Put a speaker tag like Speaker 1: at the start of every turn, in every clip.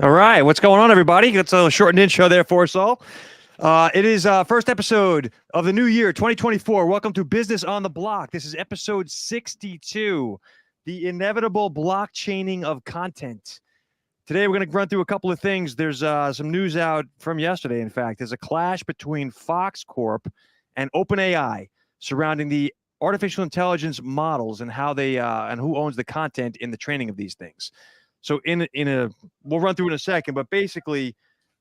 Speaker 1: All right, what's going on, everybody? That's a shortened intro there for us all. It is first episode of the new year, 2024. Welcome to Business on the Block. This is episode 62, the inevitable blockchaining of content. Today, we're going to run through a couple of things. There's some news out from yesterday, in fact. There's a clash between Fox Corp and OpenAI surrounding the artificial intelligence models and how they and who owns the content in the training of these things. So we'll run through in a second, but basically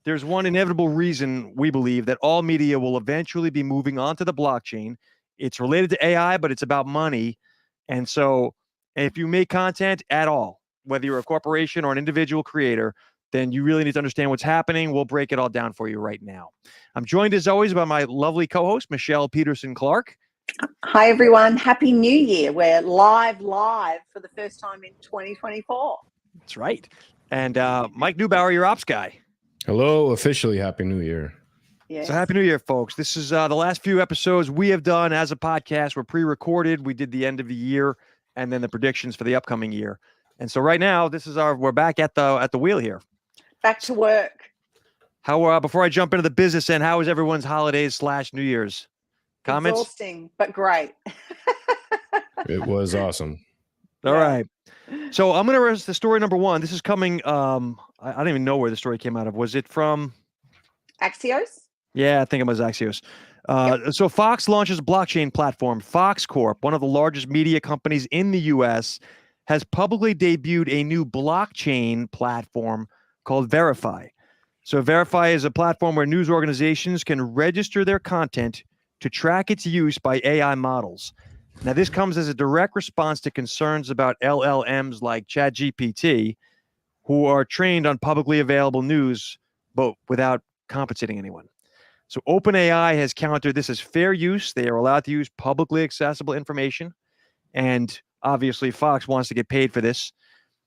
Speaker 1: there's one inevitable reason we believe that all media will eventually be moving onto the blockchain. It's related to AI, but it's about money. And so if you make content at all, whether you're a corporation or an individual creator, then you really need to understand what's happening. We'll break it all down for you right now. I'm joined as always by my lovely co-host, Michelle Peterson-Clark.
Speaker 2: Hi, everyone. Happy New Year. We're live for the first time in 2024.
Speaker 1: That's right. And Mike Neubauer, your ops guy.
Speaker 3: Hello, officially Happy New Year.
Speaker 2: Yes.
Speaker 1: So Happy New Year, folks. This is the last few episodes we have done as a podcast. We're pre-recorded. We did the end of the year and then the predictions for the upcoming year. And so right now, we're back at the wheel here.
Speaker 2: Back to work.
Speaker 1: How before I jump into the business end, how was everyone's holidays / New Year's? Comments?
Speaker 2: Exhausting, but great.
Speaker 3: It was awesome.
Speaker 1: All right. So I'm going to rest the story number one. This is coming. I don't even know where the story came out of. Was it from
Speaker 2: Axios?
Speaker 1: Yeah, I think it was Axios.
Speaker 2: Yep.
Speaker 1: So Fox launches a blockchain platform. Fox Corp, one of the largest media companies in the U.S., has publicly debuted a new blockchain platform called Verify. So Verify is a platform where news organizations can register their content to track its use by AI models. Now, this comes as a direct response to concerns about LLMs like ChatGPT, who are trained on publicly available news, but without compensating anyone. So OpenAI has countered this as fair use. They are allowed to use publicly accessible information. And obviously, Fox wants to get paid for this.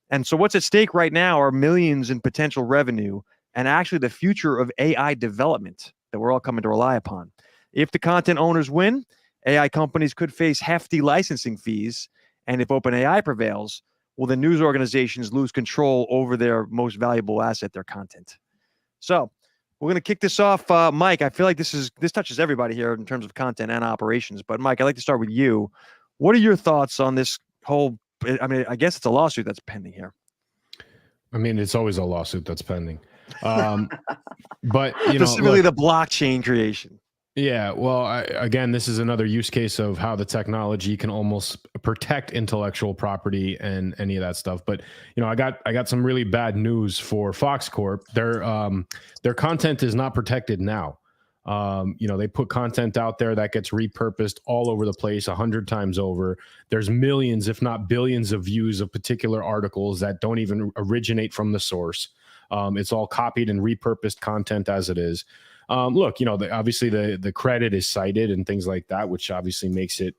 Speaker 1: And so what's at stake right now are millions in potential revenue and actually the future of AI development that we're all coming to rely upon. If the content owners win, AI companies could face hefty licensing fees. And if OpenAI prevails, well, the news organizations lose control over their most valuable asset, their content. So we're going to kick this off. Mike, I feel like this touches everybody here in terms of content and operations. But Mike, I'd like to start with you. What are your thoughts on this whole, I guess it's a lawsuit that's pending here.
Speaker 3: I mean, it's always a lawsuit that's pending. But,
Speaker 1: specifically the blockchain creation.
Speaker 3: Yeah, well, again, this is another use case of how the technology can almost protect intellectual property and any of that stuff. But I got some really bad news for Fox Corp. Their content is not protected now. They put content out there that gets repurposed all over the place 100 times over. There's millions, if not billions, of views of particular articles that don't even originate from the source. It's all copied and repurposed content as it is. Look, obviously the credit is cited and things like that, which obviously makes it,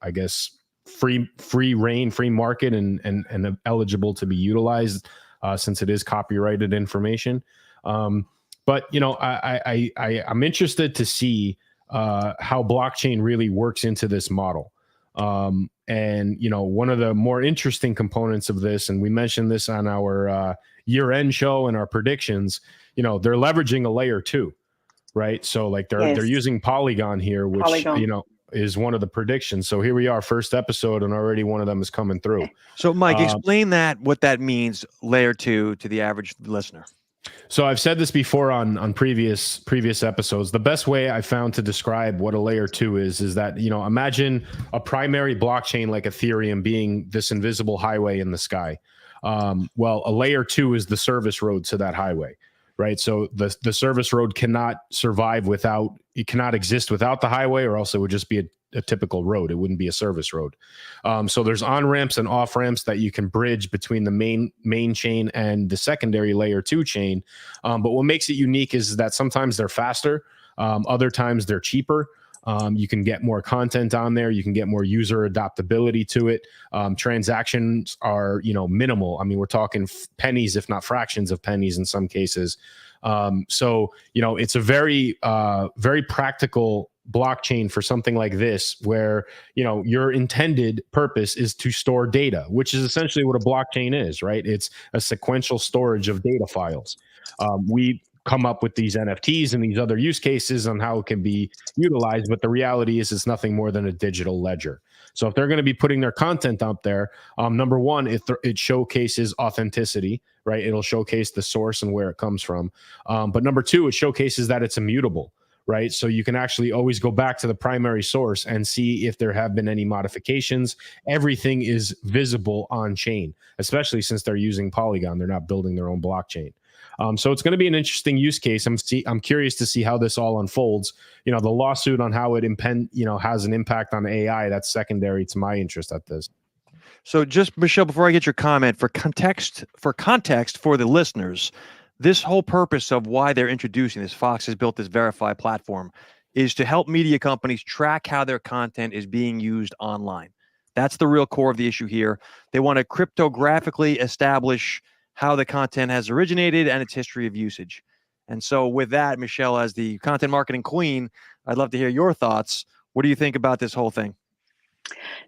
Speaker 3: I guess, free reign, free market and eligible to be utilized since it is copyrighted information. But, I'm interested to see how blockchain really works into this model. And, one of the more interesting components of this, and we mentioned this on our year-end show and our predictions, they're leveraging a layer 2. Right. So like they're using Polygon here, which, is one of the predictions. So here we are, first episode, and already one of them is coming through.
Speaker 1: So Mike, explain what that means, layer 2, to the average listener.
Speaker 3: So I've said this before on previous episodes. The best way I found to describe what a layer 2 is that, imagine a primary blockchain like Ethereum being this invisible highway in the sky. Well, a layer 2 is the service road to that highway. Right. So the service road cannot exist without the highway, or else it would just be a typical road. It wouldn't be a service road. So there's on-ramps and off-ramps that you can bridge between the main chain and the secondary layer 2 chain. But what makes it unique is that sometimes they're faster. Other times they're cheaper. You can get more content on there. You can get more user adaptability to it. Transactions are, minimal. I mean, we're talking pennies, if not fractions of pennies in some cases. So, it's a very, very practical blockchain for something like this, where, you know, your intended purpose is to store data, which is essentially what a blockchain is, right? It's a sequential storage of data files. We come up with these NFTs and these other use cases on how it can be utilized, but the reality is it's nothing more than a digital ledger. So if they're going to be putting their content out there, number one, it showcases authenticity, right? It'll showcase the source and where it comes from. But number two, it showcases that it's immutable, right? So you can actually always go back to the primary source and see if there have been any modifications. Everything is visible on chain, especially since they're using Polygon. They're not building their own blockchain. So it's going to be an interesting use case. I'm curious to see how this all unfolds. You know, the lawsuit on how it has an impact on AI, that's secondary to my interest at this.
Speaker 1: So just, Michelle, before I get your comment, for context for the listeners, this whole purpose of why they're introducing this, Fox has built this Verify platform, is to help media companies track how their content is being used online. That's the real core of the issue here. They want to cryptographically establish how the content has originated and its history of usage. And so with that, Michelle, as the content marketing queen, I'd love to hear your thoughts. What do you think about this whole thing?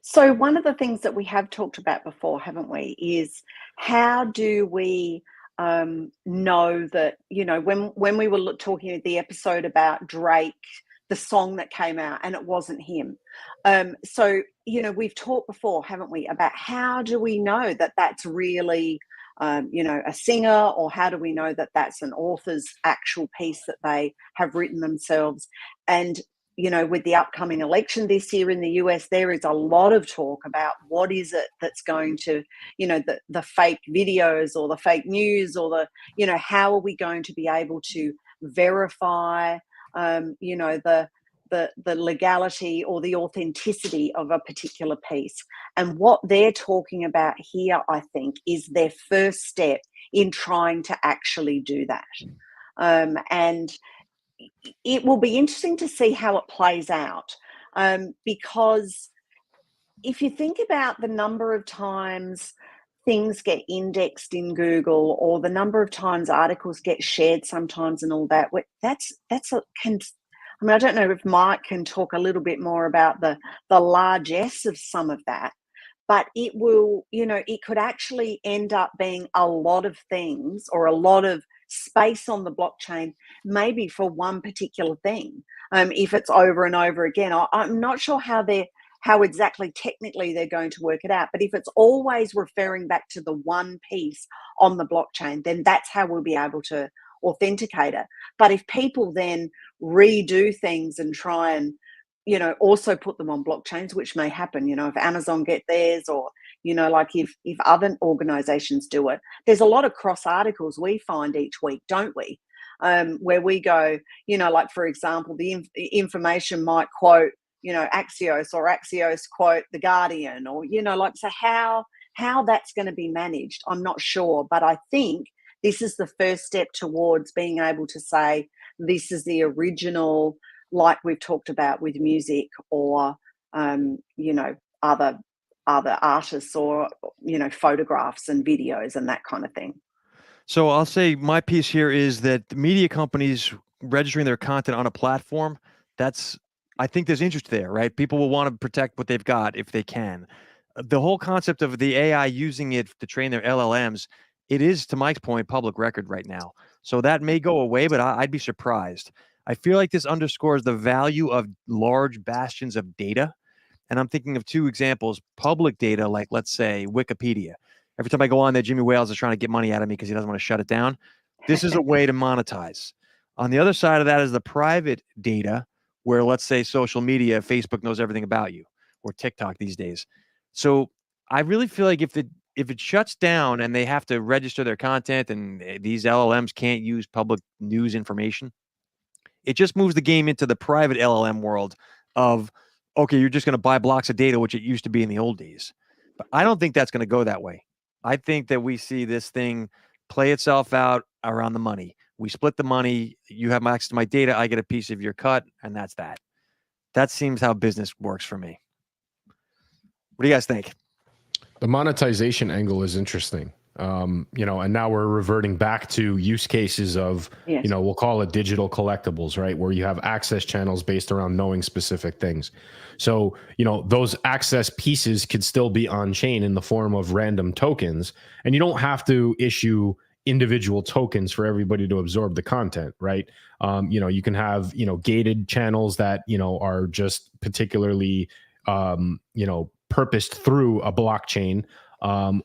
Speaker 2: So one of the things that we have talked about before, haven't we, is how do we know that, you know, when we were talking at the episode about Drake, the song that came out, and it wasn't him. So, you know, we've talked before, haven't we, about how do we know that that's really, you know, a singer, or how do we know that that's an author's actual piece that they have written themselves? And, you know, with the upcoming election this year in the US, there is a lot of talk about what is it that's going to, you know, the fake videos or the fake news, or the, you know, how are we going to be able to verify, you know, the legality or the authenticity of a particular piece. And what they're talking about here, I think, is their first step in trying to actually do that. And it will be interesting to see how it plays out, because if you think about the number of times things get indexed in Google, or the number of times articles get shared sometimes and all that, I mean, I don't know if Marc can talk a little bit more about the largesse of some of that, but it will, you know, it could actually end up being a lot of things, or a lot of space on the blockchain, maybe for one particular thing. If it's over and over again, I'm not sure how exactly technically they're going to work it out. But if it's always referring back to the one piece on the blockchain, then that's how we'll be able to authenticate it. But if people then redo things and try and, you know, also put them on blockchains, which may happen, you know, if Amazon get theirs, or, you know, like if other organizations do it, there's a lot of cross articles we find each week, don't we? Where we go, you know, like, for example, the information might quote, you know, Axios, or Axios quote The Guardian, or, you know, like, so how that's going to be managed, I'm not sure. But I think this is the first step towards being able to say, this is the original, like we've talked about with music, or, you know, other artists, or, you know, photographs and videos and that kind of thing.
Speaker 1: So I'll say my piece here is that the media companies registering their content on a platform, I think there's interest there, right? People will want to protect what they've got if they can. The whole concept of the AI using it to train their LLMs, it is, to Mike's point, public record right now. So that may go away, but I'd be surprised. I feel like this underscores the value of large bastions of data. And I'm thinking of two examples: public data, like, let's say, Wikipedia. Every time I go on there, Jimmy Wales is trying to get money out of me because he doesn't want to shut it down. This is a way to monetize. On the other side of that is the private data, where, let's say, social media, Facebook knows everything about you, or TikTok these days. So I really feel like if it shuts down and they have to register their content, and these LLMs can't use public news information, it just moves the game into the private LLM world of, okay, you're just going to buy blocks of data, which it used to be in the old days. But I don't think that's going to go that way. I think that we see this thing play itself out around the money. We split the money. You have access to my data. I get a piece of your cut, and that's that. That seems how business works for me. What do you guys think?
Speaker 3: The monetization angle is interesting. And now we're reverting back to use cases of,
Speaker 2: Yes.
Speaker 3: we'll call it digital collectibles, right? Where you have access channels based around knowing specific things. So, those access pieces could still be on chain in the form of random tokens, and you don't have to issue individual tokens for everybody to absorb the content, right? You can have, gated channels that, are just particularly, purposed through a blockchain.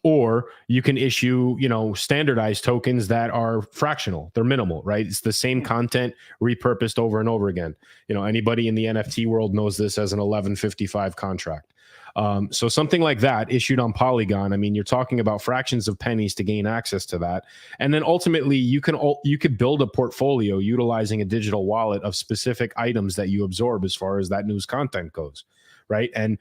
Speaker 3: Or you can issue, standardized tokens that are fractional. They're minimal, right? It's the same content repurposed over and over again. Anybody in the NFT world knows this as an 1155 contract. So something like that issued on Polygon, I mean, you're talking about fractions of pennies to gain access to that. And then ultimately you could build a portfolio utilizing a digital wallet of specific items that you absorb as far as that news content goes. Right. And,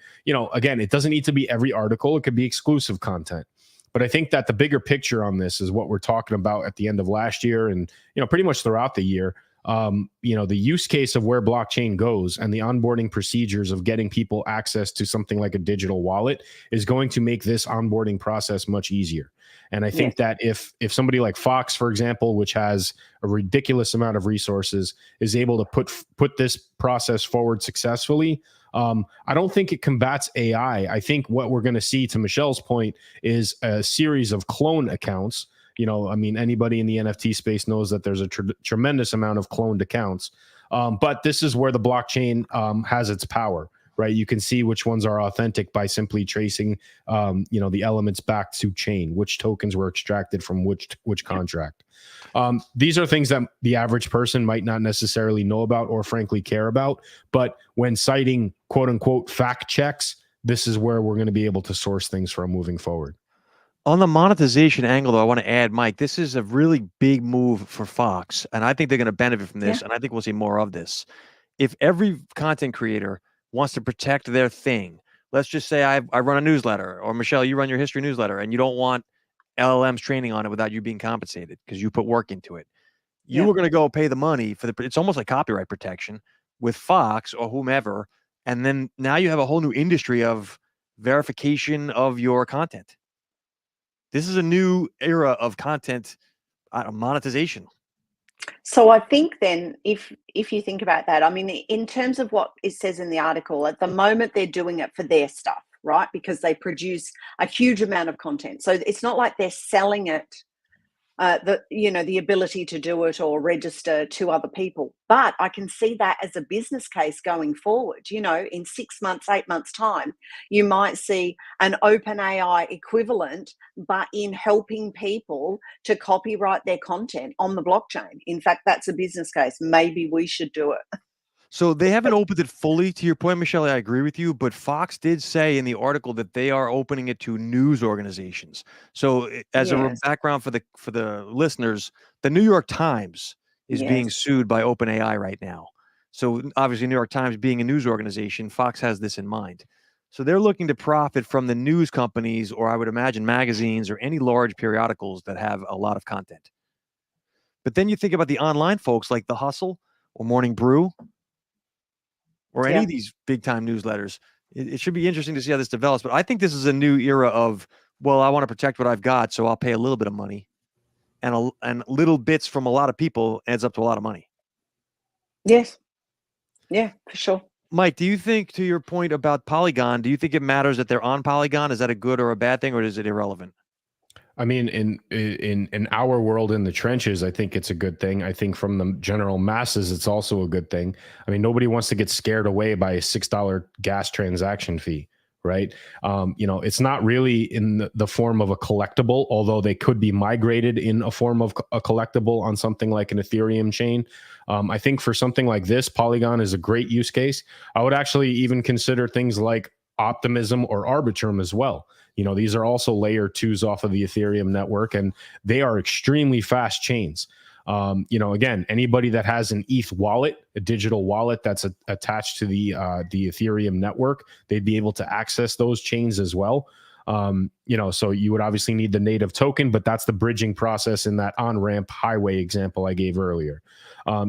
Speaker 3: again, it doesn't need to be every article. It could be exclusive content. But I think that the bigger picture on this is what we're talking about at the end of last year and, pretty much throughout the year. The use case of where blockchain goes and the onboarding procedures of getting people access to something like a digital wallet is going to make this onboarding process much easier. And I think that if somebody like Fox, for example, which has a ridiculous amount of resources, is able to put this process forward successfully, I don't think it combats AI. I think what we're going to see, to Michelle's point, is a series of clone accounts. Anybody in the NFT space knows that there's a tremendous amount of cloned accounts. But this is where the blockchain has its power, right? You can see which ones are authentic by simply tracing, the elements back to chain, which tokens were extracted from which contract. These are things that the average person might not necessarily know about or frankly care about. But when citing quote unquote fact checks, this is where we're going to be able to source things from moving forward.
Speaker 1: On the monetization angle, though, I want to add, Mike, this is a really big move for Fox, and I think they're going to benefit from this, and I think we'll see more of this. If every content creator wants to protect their thing, let's just say I run a newsletter, or Michelle, you run your history newsletter, and you don't want LLMs training on it without you being compensated because you put work into it. You are going to go pay the money for it's almost like copyright protection with Fox or whomever. And then now you have a whole new industry of verification of your content. This is a new era of content monetization.
Speaker 2: So I think then if you think about that, I mean, in terms of what it says in the article, at the moment they're doing it for their stuff, right? Because they produce a huge amount of content. So it's not like they're selling it, the ability to do it or register to other people. But I can see that as a business case going forward. In 6 months, 8 months' time, you might see an OpenAI equivalent, but in helping people to copyright their content on the blockchain. In fact, that's a business case. Maybe we should do it.
Speaker 1: So they haven't opened it fully, to your point, Michelle. I agree with you, but Fox did say in the article that they are opening it to news organizations. So as a background for the listeners, the New York Times is being sued by OpenAI right now. So obviously, New York Times being a news organization, Fox has this in mind. So they're looking to profit from the news companies, or I would imagine magazines or any large periodicals that have a lot of content. But then you think about the online folks like The Hustle or Morning Brew, or any of these big time newsletters. It should be interesting to see how this develops. But I think this is a new era of, well, I want to protect what I've got, so I'll pay a little bit of money. And little bits from a lot of people adds up to a lot of money.
Speaker 2: Yes. Yeah, for sure.
Speaker 1: Mike, do you think, to your point about Polygon, do you think it matters that they're on Polygon? Is that a good or a bad thing, or is it irrelevant?
Speaker 3: I mean, in our world, in the trenches, I think it's a good thing. I think from the general masses, it's also a good thing. I mean, nobody wants to get scared away by a $6 gas transaction fee, right? It's not really in the form of a collectible, although they could be migrated in a form of a collectible on something like an Ethereum chain. I think for something like this, Polygon is a great use case. I would actually even consider things like Optimism or Arbitrum as well. These are also layer 2s off of the Ethereum network, and they are extremely fast chains. Again, anybody that has an ETH wallet, a digital wallet that's attached to the Ethereum network, they'd be able to access those chains as well. So you would obviously need the native token, but that's the bridging process in that on-ramp highway example I gave earlier.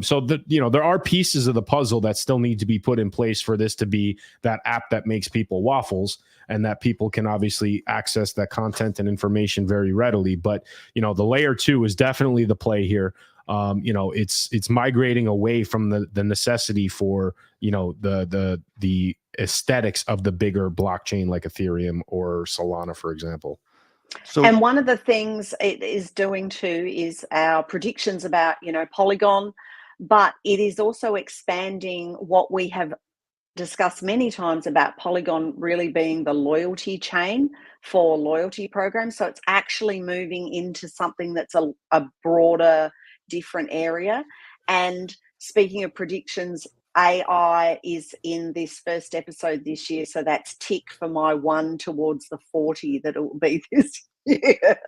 Speaker 3: So there are pieces of the puzzle that still need to be put in place for this to be that app that makes people waffles, and that people can obviously access that content and information very readily. But the layer 2 is definitely the play here. It's migrating away from the necessity for the aesthetics of the bigger blockchain like Ethereum or Solana, for example.
Speaker 1: So,
Speaker 2: and one of the things it is doing too is our predictions about, Polygon, but it is also expanding what we have discussed many times about Polygon really being the loyalty chain for loyalty programs. So it's actually moving into something that's a broader, different area. And speaking of predictions, AI is in this first episode this year. So that's tick for my 1 towards the 40 that it will be this year.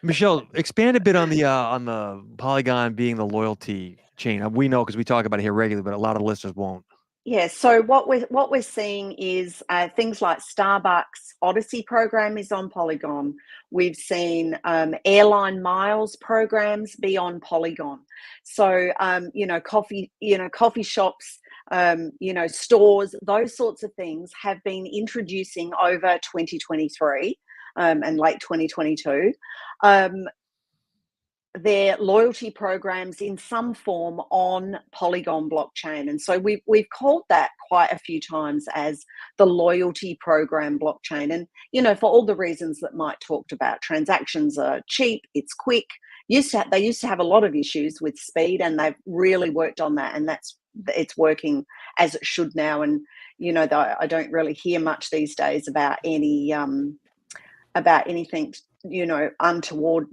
Speaker 1: Michelle, expand a bit on the Polygon being the loyalty chain. We know because we talk about it here regularly, but a lot of listeners won't.
Speaker 2: Yeah, so what we're seeing is things like Starbucks Odyssey program is on Polygon. We've seen airline miles programs be on Polygon. So coffee shops, stores, those sorts of things have been introducing over 2023 and late 2022. Their loyalty programs in some form on Polygon blockchain. And so we've called that quite a few times as the loyalty program blockchain. And, for all the reasons that Mike talked about, transactions are cheap, it's quick. They used to have a lot of issues with speed, and they've really worked on that. And it's working as it should now. And, I don't really hear much these days about anything untoward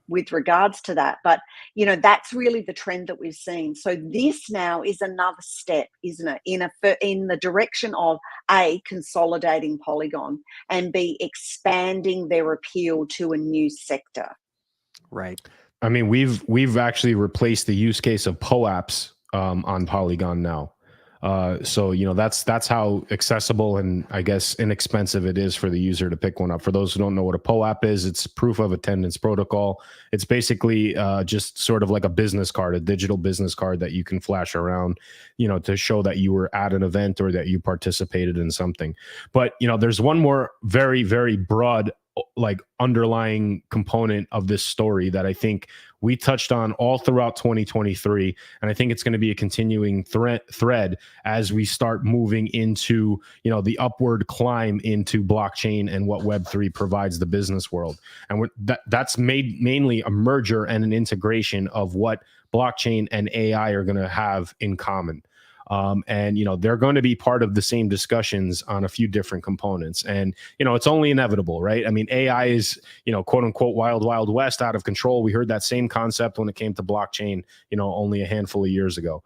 Speaker 2: with regards to that. But that's really the trend that we've seen. So this now is another step, isn't it, in the direction of A, consolidating Polygon, and B, expanding their appeal to a new sector.
Speaker 1: Right.
Speaker 3: I mean, we've actually replaced the use case of POAPs on Polygon now. So that's how accessible and I guess inexpensive it is for the user to pick one up. For those who don't know what a POAP is, it's proof of attendance protocol. It's basically just sort of like a business card, a digital business card that you can flash around, to show that you were at an event or that you participated in something. But there's one more very, very broad underlying component of this story that I think we touched on all throughout 2023. And I think it's going to be a continuing thread as we start moving into, the upward climb into blockchain and what Web3 provides the business world. And that's made mainly a merger and an integration of what blockchain and AI are going to have in common. And they're going to be part of the same discussions on a few different components. And it's only inevitable, right? I mean, AI is quote unquote wild west, out of control. We heard that same concept when it came to blockchain only a handful of years ago.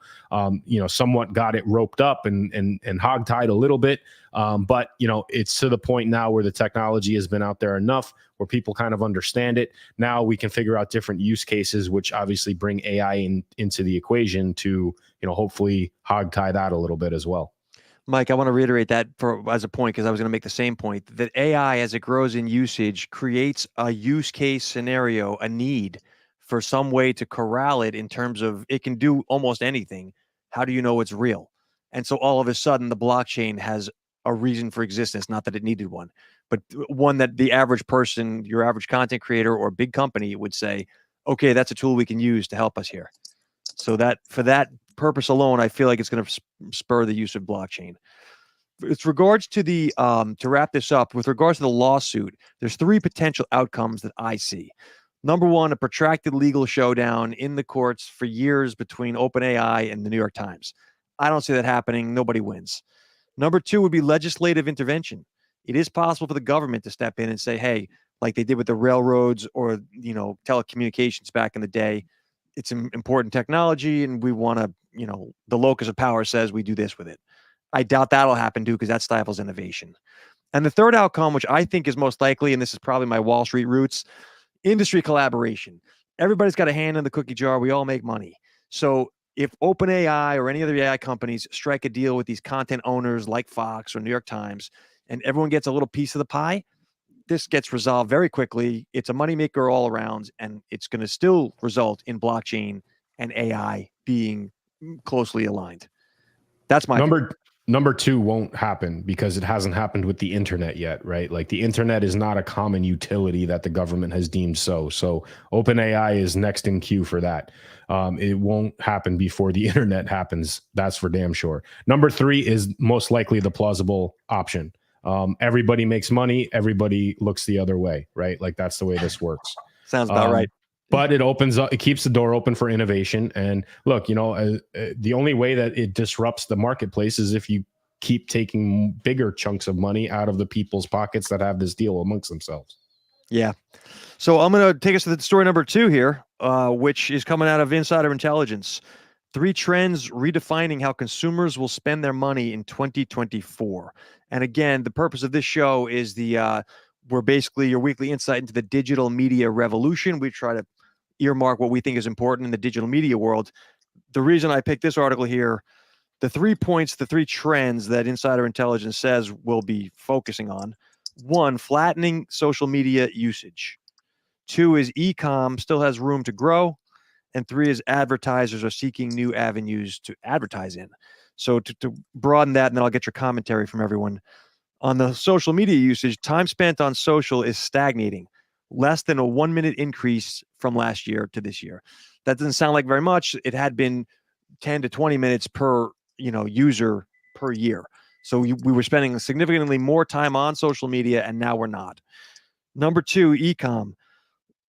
Speaker 3: Somewhat got it roped up and hogtied a little bit. But it's to the point now where the technology has been out there enough where people kind of understand it. Now we can figure out different use cases, which obviously bring AI into the equation to hopefully hogtie that a little bit as well.
Speaker 1: Mike, I want to reiterate that as a point, because I was going to make the same point, that AI, as it grows in usage, creates a use case scenario, a need for some way to corral it in terms of it can do almost anything. How do you know it's real? And so all of a sudden, the blockchain has a reason for existence, not that it needed one, but one that the average person, your average content creator or big company would say, okay, that's a tool we can use to help us here. So that for that purpose alone, I feel like it's going to spur the use of blockchain. With regards to to wrap this up, with regards to the lawsuit, there's 3 potential outcomes that I see. Number 1, a protracted legal showdown in the courts for years between OpenAI and the New York Times. I don't see that happening. Nobody wins. Number 2 would be legislative intervention. It is possible for the government to step in and say, hey, like they did with the railroads or, telecommunications back in the day, it's an important technology and we want to, the locus of power says we do this with it. I doubt that'll happen too, because that stifles innovation. And the third outcome, which I think is most likely, and this is probably my Wall Street roots, industry collaboration. Everybody's got a hand in the cookie jar. We all make money. So if OpenAI or any other AI companies strike a deal with these content owners like Fox or New York Times, and everyone gets a little piece of the pie, this gets resolved very quickly. It's a moneymaker all around, and it's going to still result in blockchain and AI being closely aligned. That's my
Speaker 3: Number two won't happen because it hasn't happened with the internet yet, right? Like the internet is not a common utility that the government has deemed so. So OpenAI is next in queue for that. It won't happen before the internet happens. That's for damn sure. Number three is most likely the plausible option. Everybody makes money. Everybody looks the other way, right? Like that's the way this works.
Speaker 1: Sounds about right.
Speaker 3: But it opens up, it keeps the door open for innovation. And look, the only way that it disrupts the marketplace is if you keep taking bigger chunks of money out of the people's pockets that have this deal amongst themselves.
Speaker 1: Yeah. So I'm going to take us to the story number 2 here, which is coming out of Insider Intelligence. 3 trends redefining how consumers will spend their money in 2024. And again, the purpose of this show is we're basically your weekly insight into the digital media revolution. We try to earmark what we think is important in the digital media world. The reason I picked this article here, the 3 points, the 3 trends that Insider Intelligence says we'll be focusing on. 1, flattening social media usage. 2 is e-com still has room to grow. And 3 is advertisers are seeking new avenues to advertise in. So to broaden that, and then I'll get your commentary from everyone. On the social media usage, time spent on social is stagnating, less than a 1-minute increase from last year to this year. That doesn't sound like very much. It had been 10 to 20 minutes per user per year. So we were spending significantly more time on social media, and now we're not. Number 2, e-com.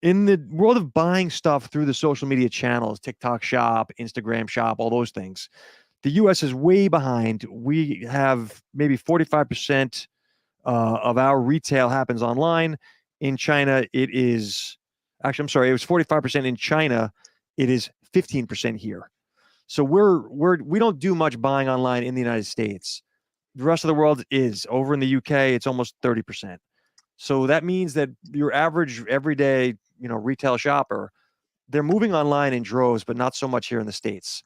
Speaker 1: In the world of buying stuff through the social media channels, TikTok Shop, Instagram Shop, all those things, the U.S. is way behind. We have maybe 45% of our retail happens online. In China, it was 45% in China. It is 15% here. So we don't do much buying online in the United States. The rest of the world is. Over in the UK, it's almost 30%. So that means that your average everyday, retail shopper, they're moving online in droves, but not so much here in the States.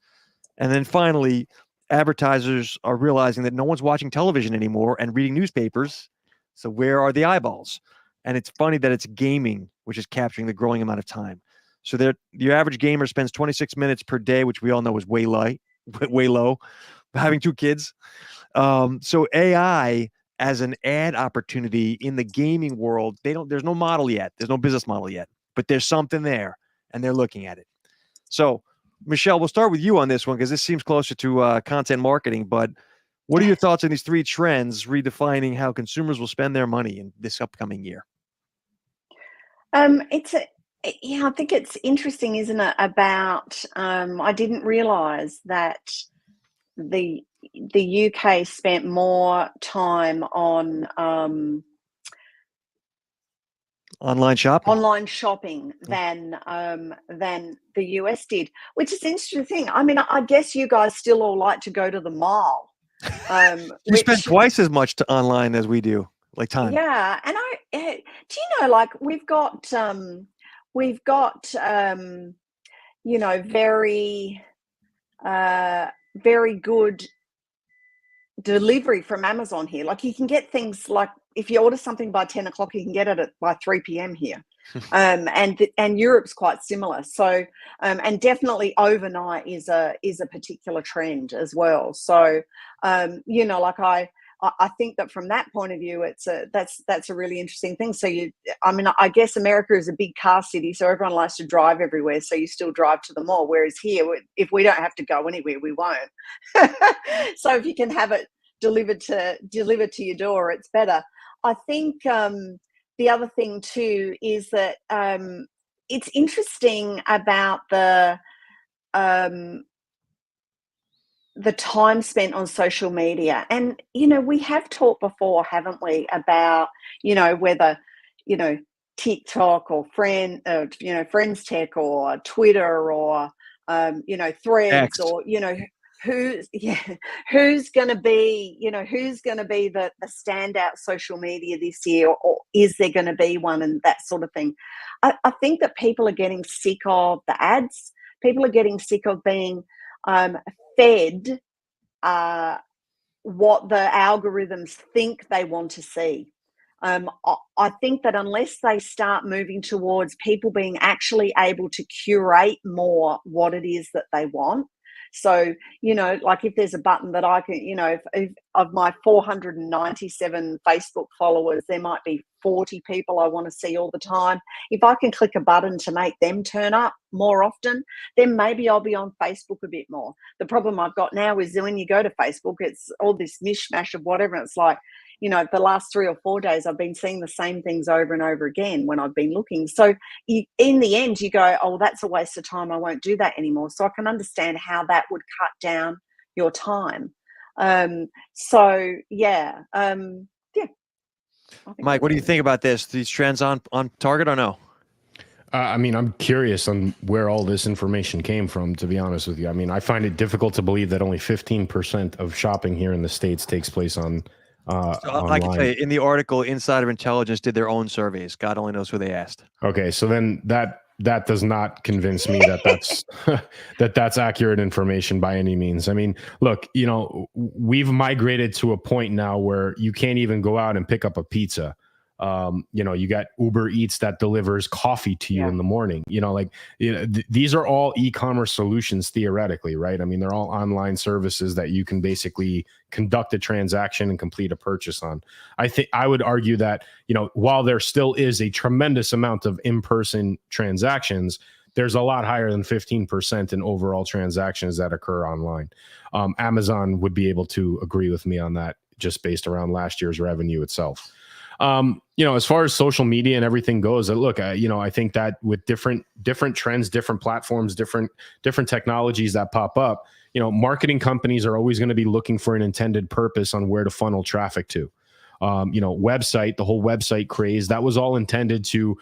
Speaker 1: And then finally, advertisers are realizing that no one's watching television anymore and reading newspapers. So where are the eyeballs? And it's funny that it's gaming, which is capturing the growing amount of time. So your average gamer spends 26 minutes per day, which we all know is way low, having 2 kids. So AI as an ad opportunity in the gaming world, there's no model yet. There's no business model yet, but there's something there and they're looking at it. So Michelle, we'll start with you on this one because this seems closer to content marketing, but what are your thoughts on these 3 trends redefining how consumers will spend their money in this upcoming year?
Speaker 2: I think it's interesting, isn't it? About I didn't realize that the UK spent more time on
Speaker 1: online shopping
Speaker 2: than the US did, which is an interesting thing. I mean, I guess you guys still all like to go to the mall.
Speaker 1: You spend twice as much online as we do, like time.
Speaker 2: Yeah, and do you know, like we've got very very good delivery from Amazon here. Like you can get things like if you order something by 10 o'clock, you can get it by 3 p.m. here. And Europe's quite similar. So, and definitely overnight is a particular trend as well. So, I think that from that point of view, that's a really interesting thing. So I guess America is a big car city, so everyone likes to drive everywhere. So you still drive to the mall. Whereas here, if we don't have to go anywhere, we won't. So if you can have it delivered to your door, it's better. I think the other thing too is that it's interesting about the time spent on social media. And, we have talked before, haven't we, about, whether, TikTok or Friends Tech or Twitter or, Threads
Speaker 1: X.
Speaker 2: or, who's going to be, the standout social media this year, or is there going to be one, and that sort of thing. I think that people are getting sick of the ads. People are getting sick of being fed what the algorithms think they want to see. I think that unless they start moving towards people being actually able to curate more what it is that they want. So, like if there's a button that I can, if of my 497 Facebook followers, there might be 40 people I want to see all the time. If I can click a button to make them turn up more often, then maybe I'll be on Facebook a bit more. The problem I've got now is that when you go to Facebook, it's all this mishmash of whatever. And it's like, the last 3 or 4 days, I've been seeing the same things over and over again when I've been looking. So in the end, you go, oh, that's a waste of time. I won't do that anymore. So I can understand how that would cut down your time. Yeah.
Speaker 1: Mike, what do you think about this? These trends on target or no?
Speaker 3: I mean, I'm curious on where all this information came from, to be honest with you. I mean, I find it difficult to believe that only 15% of shopping here in the States takes place on
Speaker 1: I can tell you, in the article, Insider Intelligence did their own surveys. God only knows who they asked.
Speaker 3: Okay, so then that does not convince me that that's that's accurate information by any means. I mean, look, we've migrated to a point now where you can't even go out and pick up a pizza. You got Uber Eats that delivers coffee to you in the morning. These are all e-commerce solutions theoretically, right? I mean, they're all online services that you can basically conduct a transaction and complete a purchase on. I would argue that, while there still is a tremendous amount of in-person transactions, there's a lot higher than 15% in overall transactions that occur online. Amazon would be able to agree with me on that just based around last year's revenue itself. As far as social media and everything goes, look, I think that with different trends, different platforms, different technologies that pop up, marketing companies are always going to be looking for an intended purpose on where to funnel traffic to. The whole website craze, that was all intended to,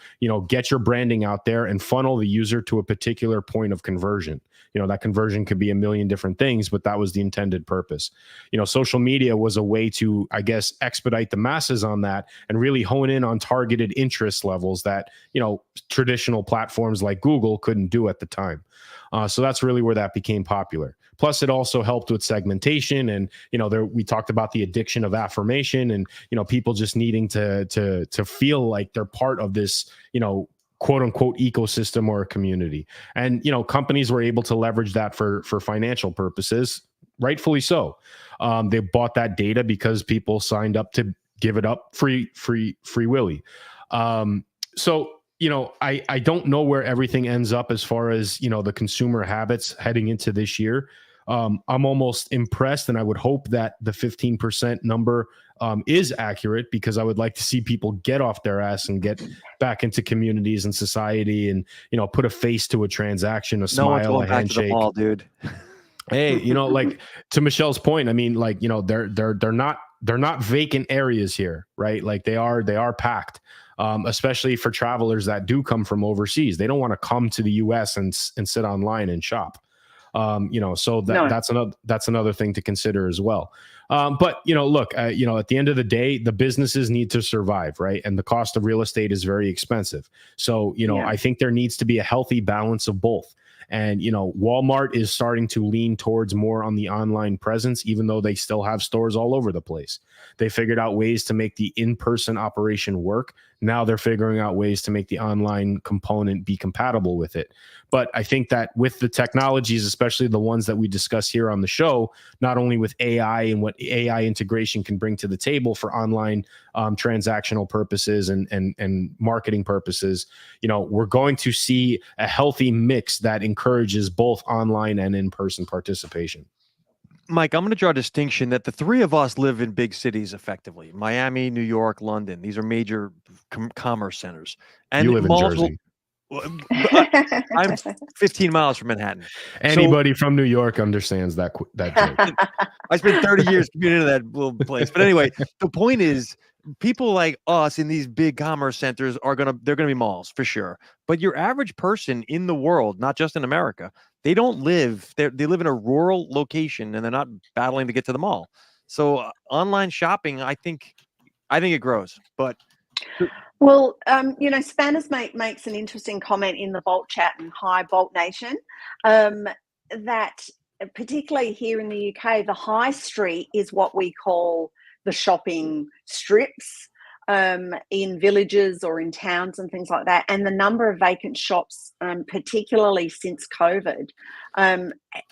Speaker 3: get your branding out there and funnel the user to a particular point of conversion. That conversion could be a million different things, but that was the intended purpose. Social media was a way to, I guess, expedite the masses on that and really hone in on targeted interest levels that, traditional platforms like Google couldn't do at the time. So that's really where that became popular. Plus, it also helped with segmentation, and we talked about the addiction of affirmation, and people just needing to feel like they're part of this, quote unquote ecosystem or a community. And companies were able to leverage that for financial purposes, rightfully so. They bought that data because people signed up to give it up free willy. So I don't know where everything ends up as far as the consumer habits heading into this year. I'm almost impressed, and I would hope that the 15% number is accurate, because I would like to see people get off their ass and get back into communities and society, and put a face to a transaction, a smile, a handshake.
Speaker 1: Back to the mall, dude.
Speaker 3: Hey, like to Michelle's point, I mean, like they're not vacant areas here, right? Like they are packed. Especially for travelers that do come from overseas. They don't want to come to the US and sit online and shop. So that's another thing to consider as well. But look, at the end of the day, the businesses need to survive, right? And the cost of real estate is very expensive. So, I think there needs to be a healthy balance of both. And, Walmart is starting to lean towards more on the online presence, even though they still have stores all over the place. They figured out ways to make the in-person operation work. Now they're figuring out ways to make the online component be compatible with it. But I think that with the technologies, especially the ones that we discuss here on the show, not only with AI and what AI integration can bring to the table for online transactional purposes and marketing purposes, we're going to see a healthy mix that encourages both online and in-person participation.
Speaker 1: Mike, I'm going to draw a distinction that the three of us live in big cities effectively. Miami, New York, London. These are major commerce centers. And
Speaker 3: you live in Jersey.
Speaker 1: I'm 15 miles from Manhattan.
Speaker 3: Anybody from New York understands that joke.
Speaker 1: I spent 30 years commuting to that little place. But anyway, the point is, people like us in these big commerce centers they're gonna be malls for sure. But your average person in the world, not just in America, they live in a rural location, and they're not battling to get to the mall. So online shopping, I think it grows. But
Speaker 2: well, Spanners makes an interesting comment in the Bolt chat, and hi Bolt Nation, that particularly here in the UK, the high street is what we call the shopping strips. in villages or in towns and things like that. And the number of vacant shops, particularly since COVID,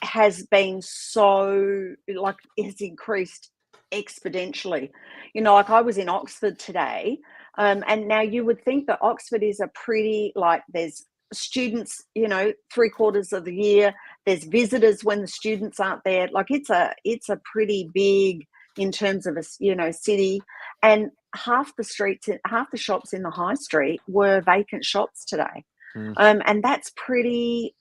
Speaker 2: has been so, like, has increased exponentially. You know, like I was in Oxford today, and now you would think that Oxford is a pretty, like, there's students, you know, 3/4 of the year. There's visitors when the students aren't there. Like it's a pretty big in terms of a, you know, city. And half the shops in the high street were vacant shops today. And that's pretty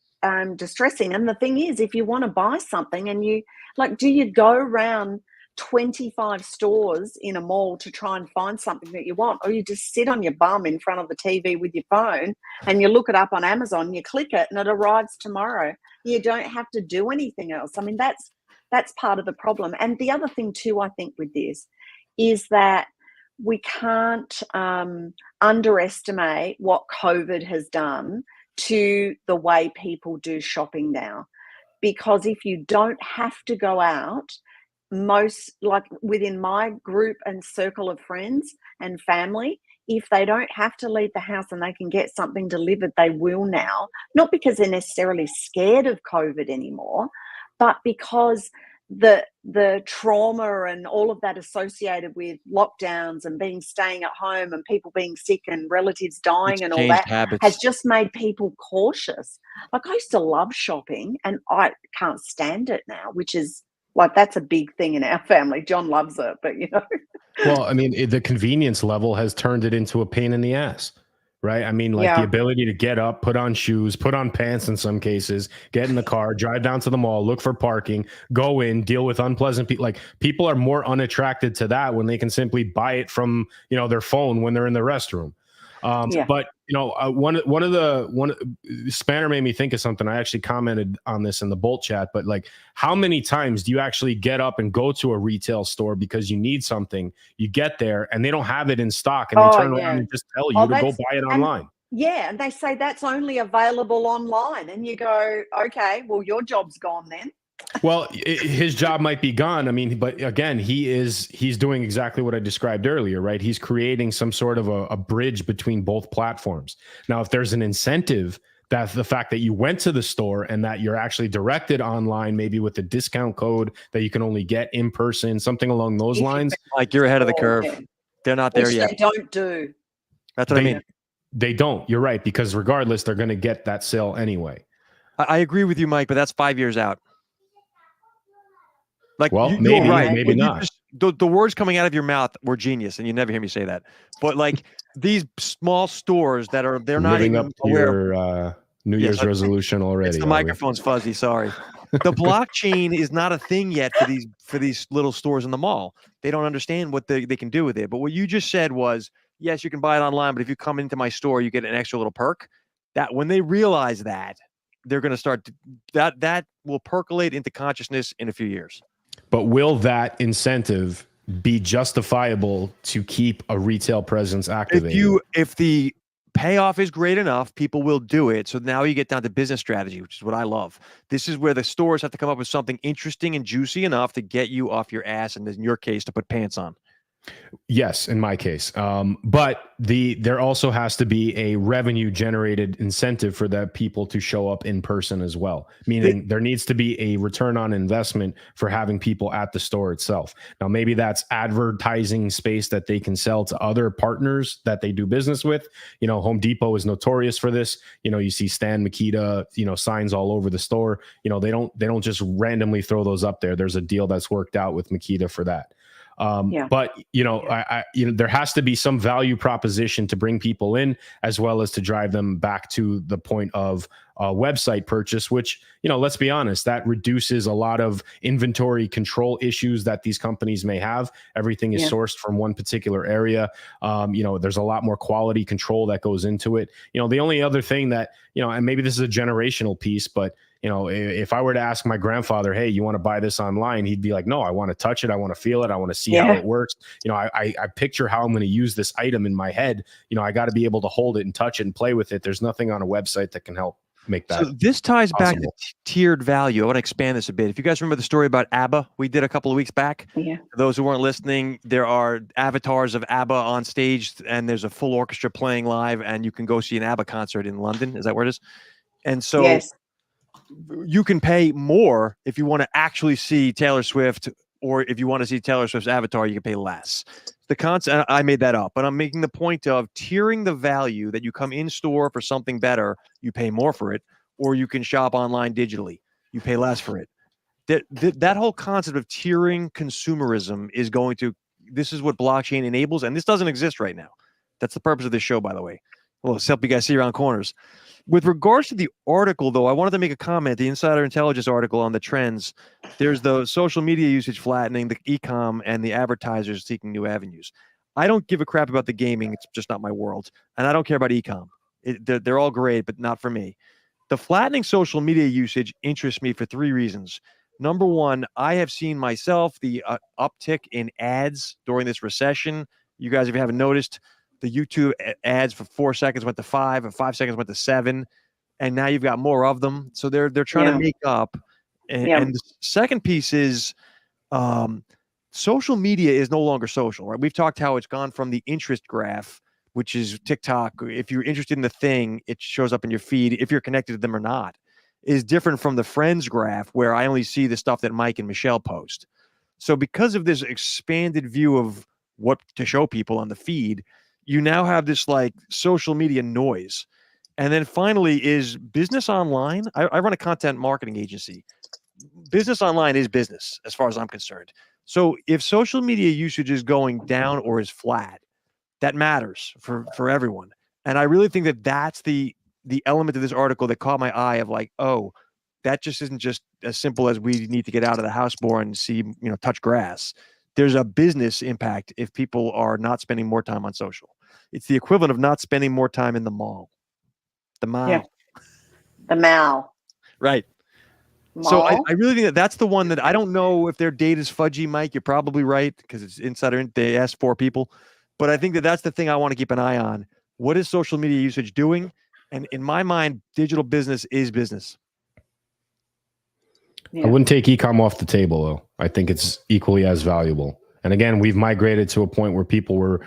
Speaker 2: distressing. And the thing is, if you want to buy something and you like, do you go around 25 stores in a mall to try and find something that you want, or you just sit on your bum in front of the TV with your phone and you look it up on Amazon, you click it and it arrives tomorrow. You don't have to do anything else. I mean, that's part of the problem. And the other thing too, I think with this is that we can't underestimate what COVID has done to the way people do shopping now. Because if you don't have to go out, most, like within my group and circle of friends and family, if they don't have to leave the house and they can get something delivered, they will now. Not because they're necessarily scared of COVID anymore, but because the trauma and all of that associated with lockdowns and staying at home and people being sick and relatives dying and all that has just made people cautious. Like I used to love shopping and I can't stand it now, which is like, that's a big thing in our family. John loves it, but you know.
Speaker 3: Well, I mean, the convenience level has turned it into a pain in the ass, right? I mean, like the ability to get up, put on shoes, put on pants in some cases, get in the car, drive down to the mall, look for parking, go in, deal with unpleasant people. Like people are more unattracted to that when they can simply buy it from, you know, their phone when they're in the restroom. But you know, Spanner made me think of something. I actually commented on this in the Bolt chat, but like, how many times do you actually get up and go to a retail store because you need something? You get there and they don't have it in stock, and they turn around and just tell you to go buy it online.
Speaker 2: And they say that's only available online, and you go, okay, well, your job's gone then.
Speaker 3: Well, his job might be gone. I mean, but again, he's doing exactly what I described earlier, right? He's creating some sort of a bridge between both platforms. Now, if there's an incentive, that's the fact that you went to the store and that you're actually directed online, maybe with a discount code that you can only get in person, something along those lines.
Speaker 1: Like you're ahead of the curve. They're not there yet.
Speaker 2: They don't do.
Speaker 1: That's what I mean.
Speaker 3: They don't. You're right, because regardless, they're going to get that sale anyway.
Speaker 1: I agree with you, Mike, but that's 5 years out. Like,
Speaker 3: well,
Speaker 1: maybe
Speaker 3: right. Maybe not.
Speaker 1: The words coming out of your mouth were genius, and you never hear me say that. But like these small stores that they're not
Speaker 3: living
Speaker 1: even
Speaker 3: up to your New Year's resolution already.
Speaker 1: The microphone's fuzzy. Sorry. The blockchain is not a thing yet for these little stores in the mall. They don't understand what they can do with it. But what you just said was, yes, you can buy it online, but if you come into my store, you get an extra little perk. That when they realize that, they're going to start that will percolate into consciousness in a few years.
Speaker 3: But will that incentive be justifiable to keep a retail presence activated?
Speaker 1: If the payoff is great enough, people will do it. So now you get down to business strategy, which is what I love. This is where the stores have to come up with something interesting and juicy enough to get you off your ass, and in your case, to put pants on.
Speaker 3: Yes, in my case. But there also has to be a revenue generated incentive for that people to show up in person as well. Meaning there needs to be a return on investment for having people at the store itself. Now, maybe that's advertising space that they can sell to other partners that they do business with. You know, Home Depot is notorious for this. You know, you see Stan Mikita, you know, signs all over the store. You know, they don't just randomly throw those up there. There's a deal that's worked out with Mikita for that. But you know, there has to be some value proposition to bring people in, as well as to drive them back to the point of website purchase, which, you know, let's be honest, that reduces a lot of inventory control issues that these companies may have. Everything is sourced from one particular area. You know, there's a lot more quality control that goes into it. You know, the only other thing that, you know, and maybe this is a generational piece, but you know, if I were to ask my grandfather, hey, you want to buy this online? He'd be like, no, I want to touch it. I want to feel it. I want to see how it works. You know, I picture how I'm going to use this item in my head. You know, I got to be able to hold it and touch it and play with it. There's nothing on a website that can help. make that.
Speaker 1: So this ties back to
Speaker 3: possible.
Speaker 1: tiered value. I want to expand this a bit. If you guys remember the story about ABBA we did a couple of weeks back,
Speaker 2: Yeah.
Speaker 1: for those who weren't listening, there are avatars of ABBA on stage, and there's a full orchestra playing live, and you can go see an ABBA concert in London. Is that where it is? And so
Speaker 2: Yes.
Speaker 1: you can pay more if you want to actually see Taylor Swift, or if you want to see Taylor Swift's avatar, you can pay less. The concept, I made that up, but I'm making the point of tiering the value that you come in store for something better, you pay more for it, or you can shop online digitally, you pay less for it. That whole concept of tiering consumerism is going to, this is what blockchain enables, and this doesn't exist right now. That's the purpose of this show, by the way. Well, help you guys see around corners. With regards to the article, though, I wanted to make a comment. The Insider Intelligence article on the trends. There's the social media usage flattening, the e-com, and the advertisers seeking new avenues. I don't give a crap about the gaming. It's just not my world. And I don't care about e-com. They're all great, but not for me. The flattening social media usage interests me for three reasons. Number one, I have seen myself the uptick in ads during this recession. You guys, if you haven't noticed, the YouTube ads for 4 seconds went to 5, and 5 seconds went to 7, and now you've got more of them. So they're trying to make up. And the second piece is social media is no longer social, right? We've talked how it's gone from the interest graph, which is TikTok. If you're interested in the thing, it shows up in your feed, if you're connected to them or not, is different from the friends graph, where I only see the stuff that Mike and Michelle post. So because of this expanded view of what to show people on the feed, you now have this like social media noise. And then finally is business online. I run a content marketing agency. Business online is business as far as I'm concerned. So if social media usage is going down or is flat, that matters for everyone. And I really think that that's the element of this article that caught my eye of like, oh, that just isn't just as simple as we need to get out of the house more and see, touch grass. There's a business impact if people are not spending more time on social. It's the equivalent of not spending more time in the mall. The mall.
Speaker 2: Yeah. The mall.
Speaker 1: Right.
Speaker 2: Mall.
Speaker 1: So I really think that that's the one that I don't know if their data is fudgy, Mike. You're probably right because it's Insider. They asked 4 people. But I think that that's the thing I want to keep an eye on. What is social media usage doing? And in my mind, digital business is business.
Speaker 3: I wouldn't take e-com off the table, though. I think it's equally as valuable. And again, we've migrated to a point where people were,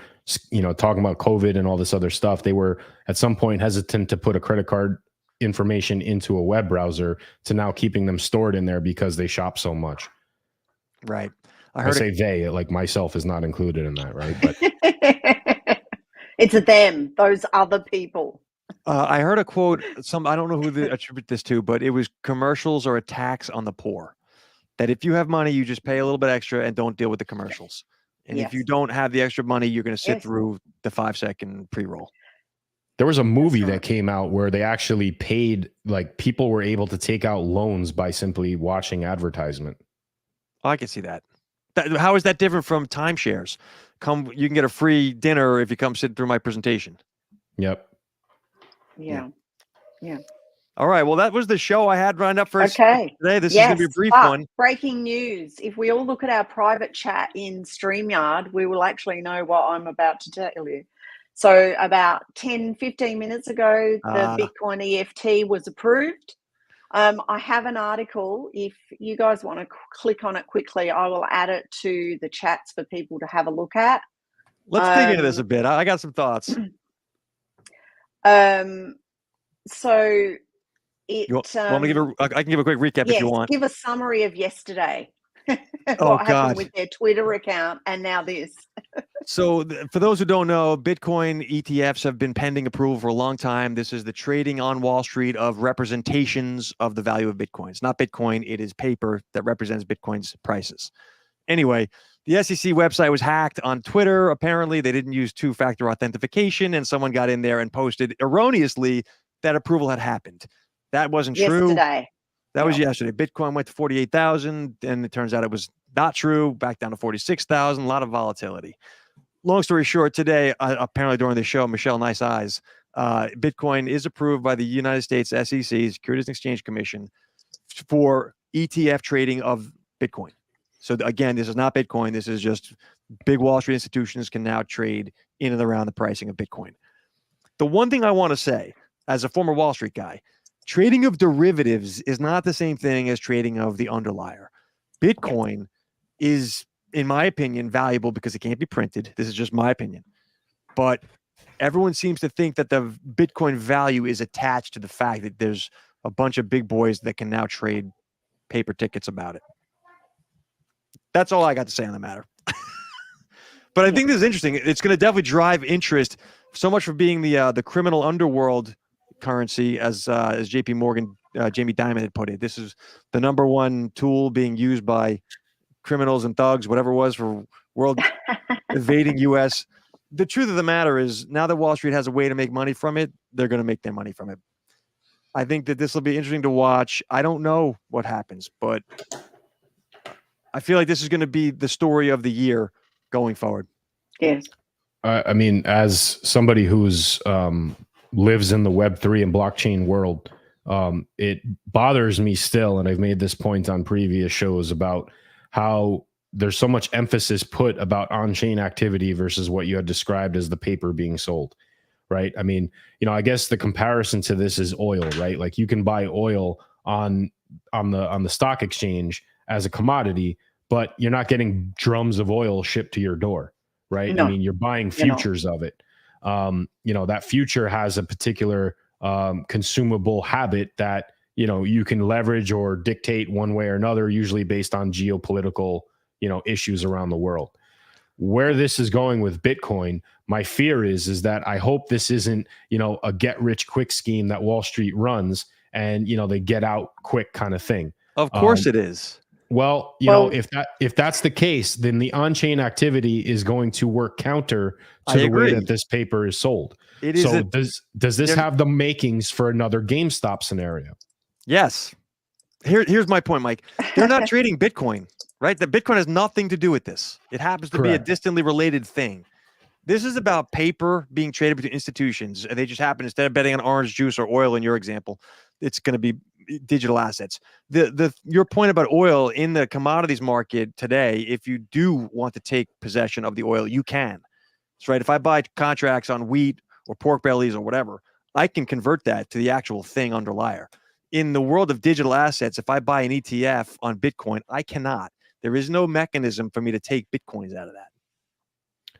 Speaker 3: talking about COVID and all this other stuff. They were at some point hesitant to put a credit card information into a web browser to now keeping them stored in there because they shop so much.
Speaker 1: Right.
Speaker 3: I say they, like myself is not included in that, right? But
Speaker 2: it's them, those other people.
Speaker 1: I heard a quote, I don't know who they attribute this to, but it was commercials are a tax on the poor. That if you have money, you just pay a little bit extra and don't deal with the commercials. And if you don't have the extra money, you're going to sit through the 5-second pre-roll.
Speaker 3: There was a movie that came out where they actually paid, like people were able to take out loans by simply watching advertisement.
Speaker 1: I can see that. How is that different from timeshares? You can get a free dinner if you come sit through my presentation.
Speaker 2: Yeah.
Speaker 1: All right. Well, that was the show I had lined up for
Speaker 2: today.
Speaker 1: This is going to be a brief one.
Speaker 2: Breaking news. If we all look at our private chat in StreamYard, we will actually know what I'm about to tell you. So about 10, 15 minutes ago, the Bitcoin EFT was approved. I have an article. If you guys want to click on it quickly, I will add it to the chats for people to have a look at.
Speaker 1: Let's dig into this a bit. I got some thoughts.
Speaker 2: So it.
Speaker 1: Want me to I can give a quick recap if you want.
Speaker 2: Give a summary of yesterday.
Speaker 1: What
Speaker 2: happened with their Twitter account and now this.
Speaker 1: So for those who don't know, Bitcoin ETFs have been pending approval for a long time. This is the trading on Wall Street of representations of the value of Bitcoin. It's not Bitcoin. It is paper that represents Bitcoin's prices. Anyway, the SEC website was hacked on Twitter. Apparently, they didn't use two-factor authentication, and someone got in there and posted erroneously that approval had happened. That wasn't true. That was yesterday. Bitcoin went to 48,000, and it turns out it was not true. Back down to 46,000. A lot of volatility. Long story short, today, apparently during the show, Michelle, nice eyes, Bitcoin is approved by the United States SEC, Securities and Exchange Commission, for ETF trading of Bitcoin. So again, this is not Bitcoin. This is just big Wall Street institutions can now trade in and around the pricing of Bitcoin. The one thing I want to say, as a former Wall Street guy, trading of derivatives is not the same thing as trading of the underlier. Bitcoin is, in my opinion, valuable because it can't be printed. This is just my opinion. But everyone seems to think that the Bitcoin value is attached to the fact that there's a bunch of big boys that can now trade paper tickets about it. That's all I got to say on the matter. But I think this is interesting. It's going to definitely drive interest, so much for being the criminal underworld currency, as JP Morgan, Jamie Dimon had put it. This is the number one tool being used by criminals and thugs, whatever it was, for world invading U.S. The truth of the matter is, now that Wall Street has a way to make money from it, they're going to make their money from it. I think that this will be interesting to watch. I don't know what happens, but I feel like this is going to be the story of the year going forward.
Speaker 2: Yes.
Speaker 3: I mean, as somebody who's lives in the Web3 and blockchain world, it bothers me still, and I've made this point on previous shows about how there's so much emphasis put about on-chain activity versus what you had described as the paper being sold, right? I mean, I guess the comparison to this is oil, right? Like, you can buy oil on the stock exchange as a commodity, but you're not getting drums of oil shipped to your door, right?
Speaker 2: No.
Speaker 3: I mean, you're buying futures of it. That future has a particular consumable habit that, you can leverage or dictate one way or another, usually based on geopolitical, issues around the world. Where this is going with Bitcoin, my fear is that I hope this isn't, a get rich quick scheme that Wall Street runs and, they get out quick kind of thing.
Speaker 1: Of course it is.
Speaker 3: Well, if that's the case, then the on-chain activity is going to work counter to the way that this paper is sold.
Speaker 1: It is.
Speaker 3: So does this have the makings for another GameStop scenario?
Speaker 1: Yes. Here's my point, Mike. They're not trading Bitcoin, right? The Bitcoin has nothing to do with this. It happens to be a distantly related thing. This is about paper being traded between institutions. And they just happen, instead of betting on orange juice or oil in your example, it's going to be digital assets. Your point about oil in the commodities market today, if you do want to take possession of the oil, you can. That's right. If I buy contracts on wheat or pork bellies or whatever, I can convert that to the actual thing underlier. In the world of digital assets, if I buy an ETF on Bitcoin, I cannot. There is no mechanism for me to take Bitcoins out of that.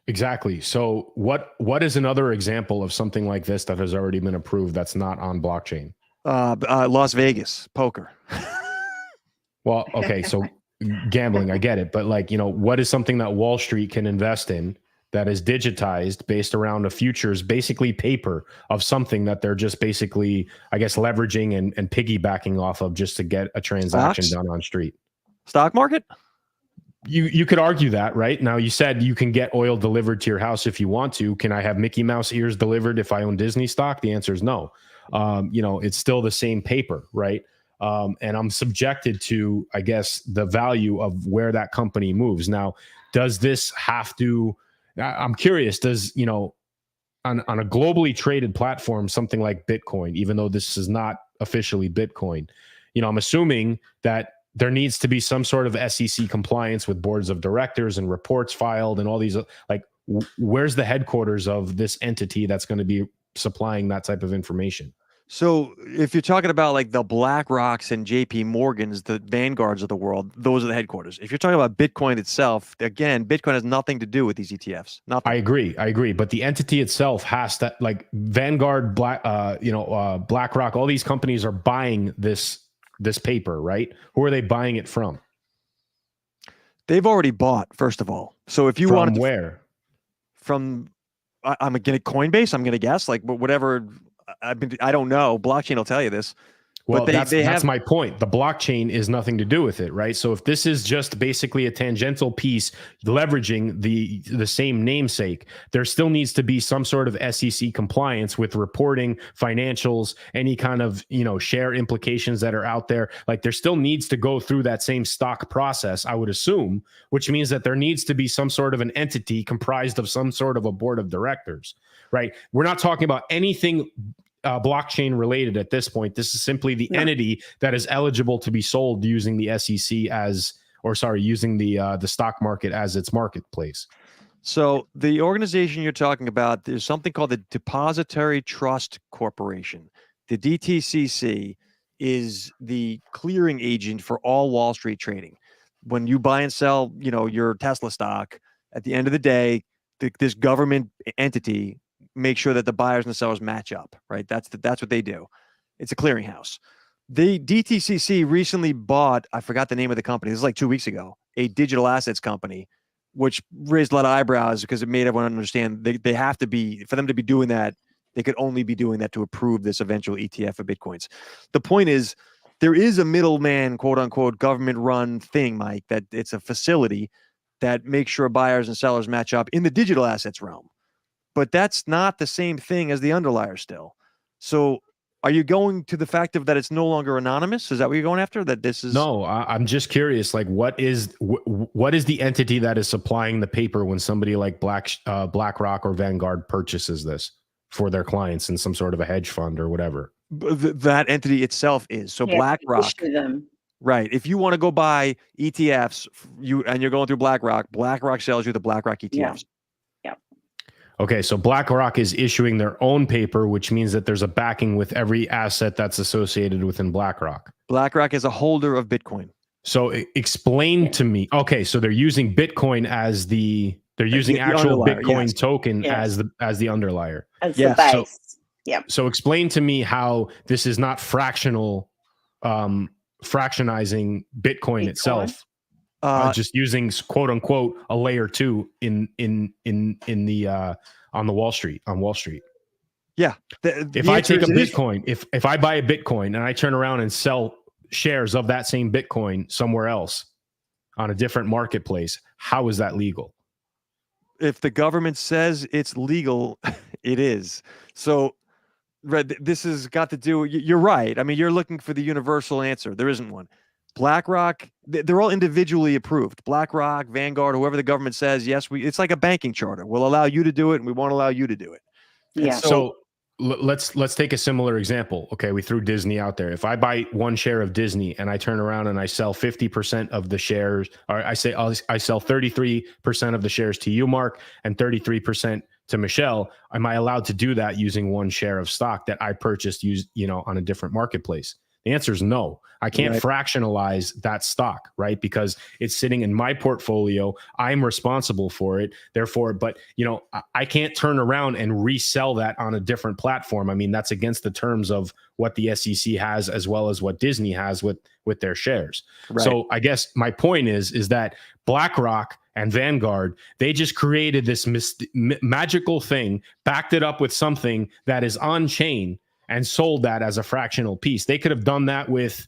Speaker 3: Exactly. So what is another example of something like this that has already been approved that's not on blockchain?
Speaker 1: Las Vegas poker.
Speaker 3: Well, okay, so gambling, I get it, but what is something that Wall Street can invest in that is digitized based around a futures, basically paper of something that they're just basically, I guess, leveraging and piggybacking off of just to get a transaction done on street?
Speaker 1: Stock market?
Speaker 3: You could argue that, right? Now, you said you can get oil delivered to your house if you want to. Can I have Mickey Mouse ears delivered if I own Disney stock? The answer is no. It's still the same paper, right? And I'm subjected to, I guess, the value of where that company moves. Now, does this have to, I'm curious, does, on a globally traded platform, something like Bitcoin, even though this is not officially Bitcoin, I'm assuming that there needs to be some sort of SEC compliance with boards of directors and reports filed and all these, where's the headquarters of this entity that's going to be supplying that type of information?
Speaker 1: So if you're talking about like the BlackRocks and JP Morgans, the vanguards of the world, those are the headquarters. If you're talking about Bitcoin itself, again, Bitcoin has nothing to do with these ETFs. Nothing.
Speaker 3: I agree. But the entity itself has to, like Vanguard, BlackRock, all these companies are buying this paper, right? Who are they buying it from?
Speaker 1: They've already bought, first of all. So if you want to,
Speaker 3: where?
Speaker 1: From, I'm going to Coinbase, I'm going to guess, like whatever. I don't know. Blockchain will tell you this.
Speaker 3: Well, that's my point. The blockchain is nothing to do with it, right? So if this is just basically a tangential piece leveraging the same namesake, there still needs to be some sort of SEC compliance with reporting, financials, any kind of, share implications that are out there. Like, there still needs to go through that same stock process, I would assume, which means that there needs to be some sort of an entity comprised of some sort of a board of directors, right? We're not talking about anything blockchain related at this point. This is simply the entity that is eligible to be sold using the SEC using the stock market as its marketplace.
Speaker 1: So the organization you're talking about, there's something called the Depository Trust Corporation. The DTCC is the clearing agent for all Wall Street trading. When you buy and sell, your Tesla stock, at the end of the day, this government entity makes sure that the buyers and the sellers match up, right? That's what they do. It's a clearinghouse. The DTCC recently bought, I forgot the name of the company, this is like 2 weeks ago, a digital assets company, which raised a lot of eyebrows because it made everyone understand they have to be, for them to be doing that, they could only be doing that to approve this eventual ETF of Bitcoins. The point is, there is a middleman, quote unquote, government run thing, Mike, that it's a facility that makes sure buyers and sellers match up in the digital assets realm. But that's not the same thing as the underlier still. So are you going to the fact of that it's no longer anonymous? Is that what you're going after? That this is
Speaker 3: No, I'm just curious. Like, what is the entity that is supplying the paper when somebody like BlackRock or Vanguard purchases this for their clients in some sort of a hedge fund or whatever?
Speaker 1: that entity itself is. So BlackRock, right? If you want to go buy ETFs, you're going through BlackRock sells you the BlackRock ETFs.
Speaker 3: Okay, so BlackRock is issuing their own paper, which means that there's a backing with every asset that's associated within BlackRock.
Speaker 1: BlackRock is a holder of Bitcoin.
Speaker 3: So explain to me. Okay, so they're using Bitcoin as they're using actual Bitcoin token as the underlier.
Speaker 2: As the base.
Speaker 3: So explain to me how this is not fractionizing Bitcoin itself. Just using quote unquote a layer 2 in the on Wall Street.
Speaker 1: Yeah.
Speaker 3: If I take a Bitcoin, if I buy a Bitcoin and I turn around and sell shares of that same Bitcoin somewhere else on a different marketplace, how is that legal?
Speaker 1: If the government says it's legal, it is. So this has got to do. You're right. I mean, you're looking for the universal answer. There isn't one. BlackRock, they're all individually approved. BlackRock, Vanguard, whoever the government says, yes, it's like a banking charter. We'll allow you to do it, and we won't allow you to do it.
Speaker 2: Yeah.
Speaker 3: So let's take a similar example. Okay, we threw Disney out there. If I buy one share of Disney and I turn around and I sell 50% of the shares, or I sell 33% of the shares to you, Mark, and 33% to Michelle, am I allowed to do that using one share of stock that I purchased on a different marketplace? The answer is no. I can't fractionalize that stock, right? Because it's sitting in my portfolio. I'm responsible for it. Therefore, but I can't turn around and resell that on a different platform. I mean, that's against the terms of what the SEC has, as well as what Disney has with their shares. Right. So I guess my point is that BlackRock and Vanguard, they just created this magical thing, backed it up with something that is on chain, and sold that as a fractional piece. They could have done that with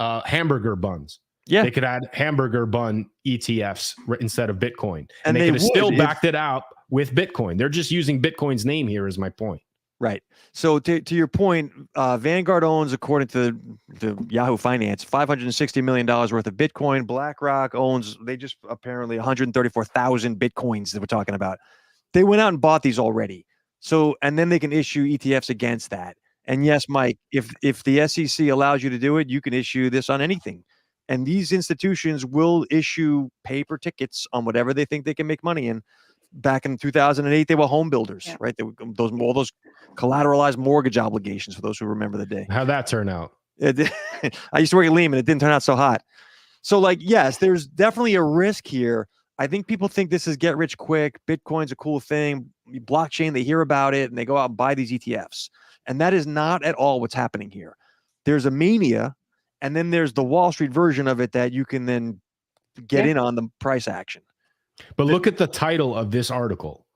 Speaker 3: hamburger buns. Yeah, they could add hamburger bun ETFs instead of Bitcoin, and they could have still backed it out with Bitcoin. They're just using Bitcoin's name here, is my point.
Speaker 1: Right. So to your point, Vanguard owns, according to the Yahoo Finance, $560 million worth of Bitcoin. BlackRock owns, they just apparently 134,000 Bitcoins that we're talking about. They went out and bought these already. So, and then they can issue ETFs against that. And yes, Mike, if the SEC allows you to do it, you can issue this on anything. And these institutions will issue paper tickets on whatever they think they can make money in. Back in 2008, they were home builders, right? They were all those collateralized mortgage obligations, for those who remember the day.
Speaker 3: How'd that turn out?
Speaker 1: I used to work at Lehman. It didn't turn out so hot. So yes, there's definitely a risk here. I think people think this is get rich quick. Bitcoin's a cool thing. Blockchain, they hear about it and they go out and buy these ETFs. And that is not at all what's happening here. There's a mania, and then there's the Wall Street version of it that you can then get in on the price action.
Speaker 3: But look at the title of this article.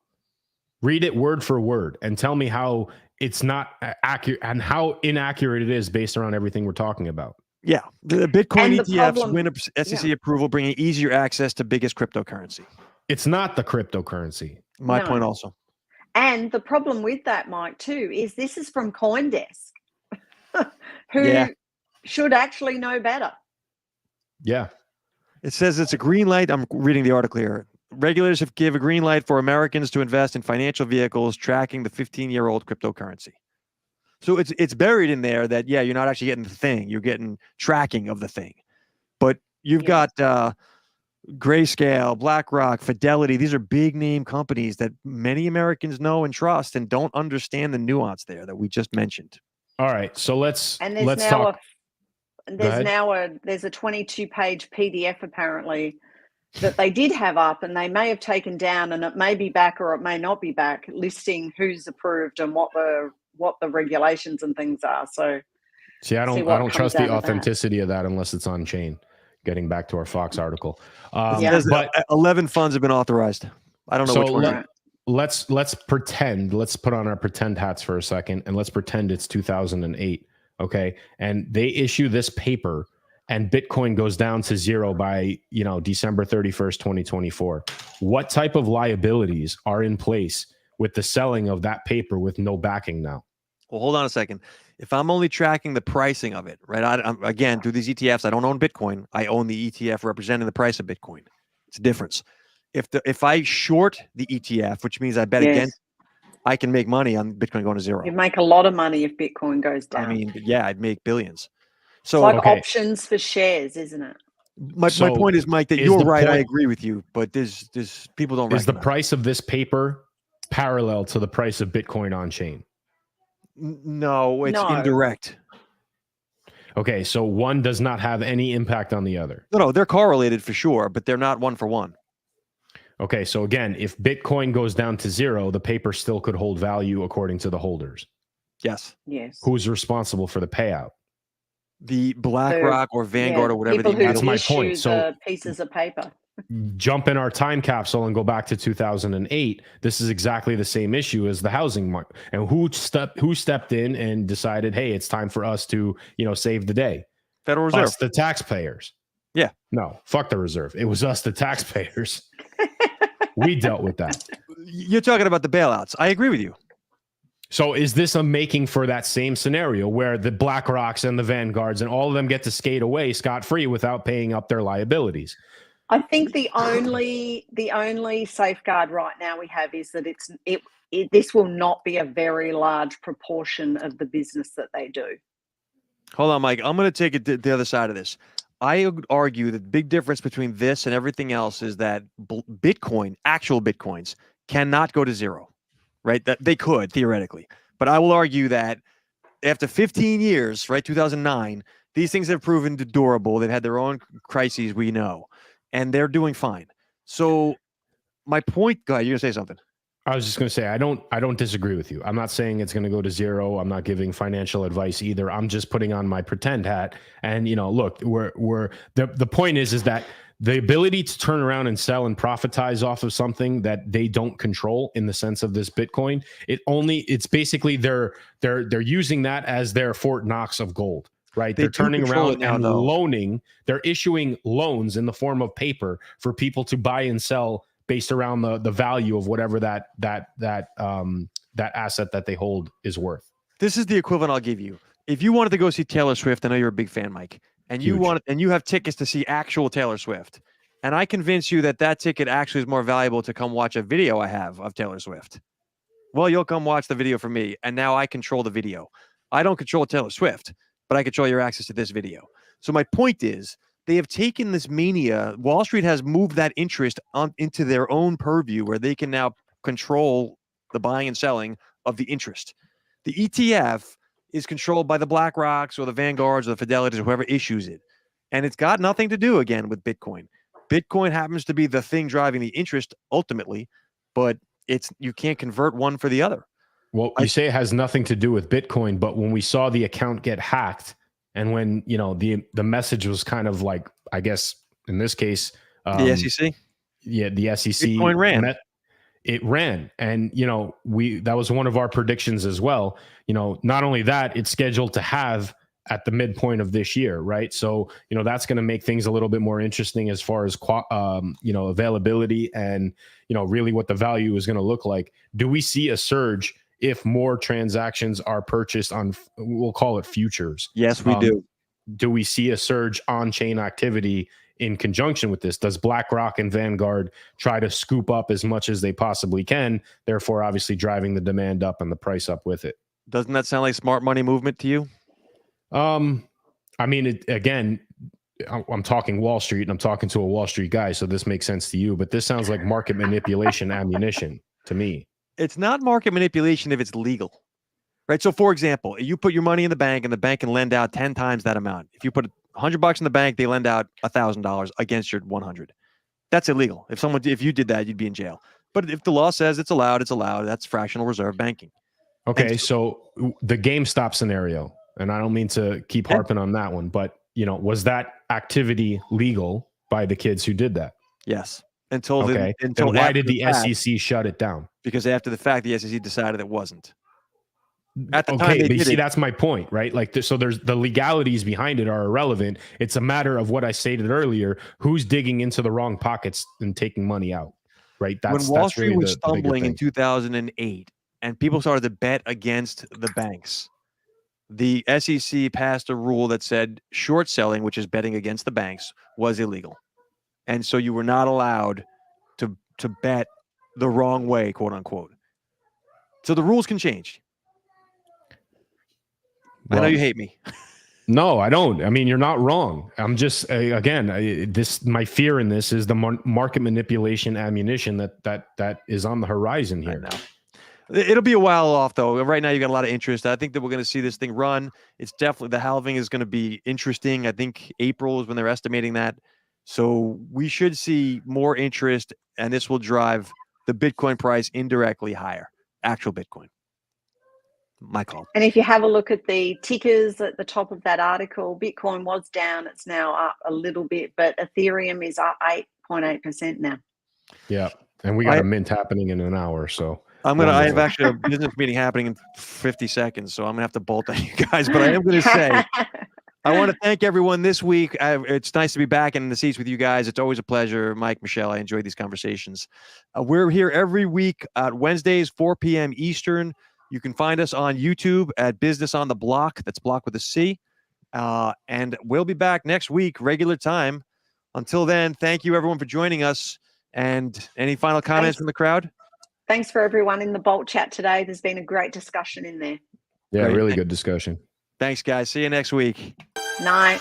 Speaker 3: Read it word for word and tell me how it's not accurate and how inaccurate it is based around everything we're talking about.
Speaker 1: Yeah. The Bitcoin ETFs win SEC approval, bringing easier access to biggest cryptocurrency.
Speaker 3: It's not the cryptocurrency.
Speaker 1: My point also.
Speaker 2: And the problem with that, Mike, too, is this is from CoinDesk, who should actually know better.
Speaker 3: Yeah.
Speaker 1: It says it's a green light. I'm reading the article here. Regulators have given a green light for Americans to invest in financial vehicles tracking the 15-year-old cryptocurrency. So it's buried in there that, you're not actually getting the thing. You're getting tracking of the thing. But you've got Grayscale, BlackRock, Fidelity. These are big name companies that many Americans know and trust and don't understand the nuance there that we just mentioned.
Speaker 3: All right, so let's
Speaker 2: And there's
Speaker 3: let's
Speaker 2: now
Speaker 3: talk.
Speaker 2: there's a 22-page PDF apparently that they did have up, and they may have taken down, and it may be back or it may not be back, listing who's approved and what the regulations and things are. So
Speaker 3: See, I
Speaker 2: see
Speaker 3: don't
Speaker 2: what comes
Speaker 3: trust the
Speaker 2: out of that.
Speaker 3: authenticity of that unless it's on chain. Getting back to our Fox article,
Speaker 1: It
Speaker 2: Yeah.
Speaker 1: says
Speaker 3: but
Speaker 1: that 11 funds have been authorized. I don't know
Speaker 3: So
Speaker 1: which one.
Speaker 2: Right.
Speaker 3: let's pretend. Let's put on our pretend hats for a second, and let's pretend it's 2008. Okay, and they issue this paper, and Bitcoin goes down to zero by December 31st, 2024. What type of liabilities are in place with the selling of that paper with no backing now?
Speaker 1: Well, hold on a second. If I'm only tracking the pricing of it, right? Again, through these ETFs, I don't own Bitcoin. I own the ETF representing the price of Bitcoin. It's a difference. If I short the ETF, which means I bet
Speaker 2: Yes.
Speaker 1: against, I can make money on Bitcoin going to zero.
Speaker 2: You make a lot of money if Bitcoin goes down.
Speaker 1: I mean, yeah, I'd make billions.
Speaker 2: it's
Speaker 1: So
Speaker 2: like
Speaker 3: Okay.
Speaker 2: options for shares, isn't it?
Speaker 1: my
Speaker 3: So
Speaker 1: point is, Mike, that
Speaker 3: is
Speaker 1: you're
Speaker 3: the
Speaker 1: right. I
Speaker 3: point-
Speaker 1: agree with you, but there's people don't
Speaker 3: Is the
Speaker 1: recognize.
Speaker 3: price of this paper parallel to the price of Bitcoin on chain?
Speaker 1: No, it's
Speaker 2: No.
Speaker 1: indirect.
Speaker 3: Okay, so one does not have any impact on the other.
Speaker 1: No, they're correlated for sure, but they're not one for one.
Speaker 3: Okay, so again, if Bitcoin goes down to zero, the paper still could hold value according to the holders.
Speaker 1: Yes.
Speaker 2: Yes.
Speaker 3: Who's responsible for the payout?
Speaker 1: The BlackRock or Vanguard or whatever.
Speaker 2: people
Speaker 1: the
Speaker 2: who
Speaker 3: That's my
Speaker 2: issue
Speaker 3: point. So-
Speaker 2: the pieces of paper.
Speaker 3: Jump in our time capsule and go back to 2008. This is exactly the same issue as the housing market. And who stepped in and decided, hey, it's time for us to save the day?
Speaker 1: Federal Reserve.
Speaker 3: Us, the taxpayers.
Speaker 1: Yeah.
Speaker 3: No, fuck the reserve. It was us, the taxpayers. We dealt with that.
Speaker 1: You're talking about the bailouts. I agree with you.
Speaker 3: So is this a making for that same scenario where the BlackRocks and the Vanguards and all of them get to skate away scot-free without paying up their liabilities?
Speaker 2: I think the only safeguard right now we have is that this will not be a very large proportion of the business that they do.
Speaker 1: Hold on, Mike. I'm going to take it to the other side of this. I would argue that the big difference between this and everything else is that Bitcoin, actual Bitcoins, cannot go to zero, right? That they could theoretically, but I will argue that after 15 years, right, 2009, these things have proven durable. They've had their own crises, we know, and they're doing fine. So my point, go ahead, you're going to say something.
Speaker 3: I was just going to say, I don't disagree with you. I'm not saying it's going to go to zero. I'm not giving financial advice either. I'm just putting on my pretend hat. And, look, the point is that the ability to turn around and sell and profitize off of something that they don't control in the sense of this Bitcoin, it's basically they're using that as their Fort Knox of gold, right? They're turning around and loaning. They're issuing loans in the form of paper for people to buy and sell based around the value of whatever that asset that they hold is worth.
Speaker 1: This is the equivalent I'll give you. If you wanted to go see Taylor Swift, I know you're a big fan, Mike, and you have tickets to see actual Taylor Swift, and I convince you that ticket actually is more valuable to come watch a video I have of Taylor Swift. Well, you'll come watch the video from me, and now I control the video. I don't control Taylor Swift, but I control your access to this video. So my point is, they have taken this mania. Wall Street has moved that interest into their own purview where they can now control the buying and selling of the interest. The ETF is controlled by the BlackRocks or the Vanguards or the Fidelities or whoever issues it. And it's got nothing to do, again, with Bitcoin. Bitcoin happens to be the thing driving the interest ultimately, but you can't convert one for the other.
Speaker 3: Well, you say it has nothing to do with Bitcoin, but when we saw the account get hacked, and when the message was kind of like, I guess in this case,
Speaker 1: the SEC,
Speaker 3: the SEC,
Speaker 1: Bitcoin ran.
Speaker 3: It ran, and that was one of our predictions as well. Not only that, it's scheduled to have at the midpoint of this year, right? So that's going to make things a little bit more interesting as far as availability and really what the value is going to look like. Do we see a surge if more transactions are purchased on, we'll call it futures?
Speaker 1: Yes, we do.
Speaker 3: Do we see a surge on-chain activity in conjunction with this? Does BlackRock and Vanguard try to scoop up as much as they possibly can, therefore obviously driving the demand up and the price up with it?
Speaker 1: Doesn't that sound like smart money movement to you?
Speaker 3: I mean, again, I'm talking Wall Street and I'm talking to a Wall Street guy, so this makes sense to you, but this sounds like market manipulation ammunition to me.
Speaker 1: It's not market manipulation if it's legal. right? So for example, you put your money in the bank and the bank can lend out 10 times that amount. If you put $100 in the bank, they lend out $1,000 against your 100. That's illegal. If you did that, you'd be in jail. But if the law says it's allowed, it's allowed. That's fractional reserve banking.
Speaker 3: Okay, so the GameStop scenario, and I don't mean to keep harping on that one, but was that activity legal by the kids who did that?
Speaker 1: Yes. Until
Speaker 3: then why did the SEC shut it down?
Speaker 1: Because after the fact, the SEC decided it wasn't. At the time,
Speaker 3: Okay, but you see, that's my point, right? Like, so there's the legalities behind it are irrelevant. It's a matter of what I stated earlier: who's digging into the wrong pockets and taking money out, right?
Speaker 1: When Wall Street was stumbling in 2008, and people started to bet against the banks, the SEC passed a rule that said short selling, which is betting against the banks, was illegal, and so you were not allowed to bet the wrong way, quote unquote. So the rules can change. Well, I know you hate me.
Speaker 3: No, I don't. I mean, you're not wrong. I'm just my fear in this is the market manipulation ammunition that is on the horizon here.
Speaker 1: Right now. It'll be a while off, though. Right now, you got a lot of interest. I think that we're going to see this thing run. It's definitely the halving is going to be interesting. I think April is when they're estimating that. So we should see more interest, and this will drive the Bitcoin price indirectly higher. Actual Bitcoin. My call.
Speaker 2: And if you have a look at the tickers at the top of that article, Bitcoin was down. It's now up a little bit, but Ethereum is up 8.8% now.
Speaker 3: Yeah. And we got a mint happening in an hour. So
Speaker 1: I have actually a business meeting happening in 50 seconds. So I'm going to have to bolt on you guys, but I am going to say, I want to thank everyone this week. It's nice to be back in the seats with you guys. It's always a pleasure. Mike, Michelle, I enjoy these conversations. We're here every week at Wednesdays, 4 p.m. Eastern. You can find us on YouTube at Business on the Block. That's block with a C. And we'll be back next week, regular time. Until then, thank you, everyone, for joining us. And any final comments from the crowd?
Speaker 2: Thanks for everyone in the Bolt chat today. There's been a great discussion in there.
Speaker 3: Yeah, really good discussion.
Speaker 1: Thanks, guys. See you next week.
Speaker 2: Night.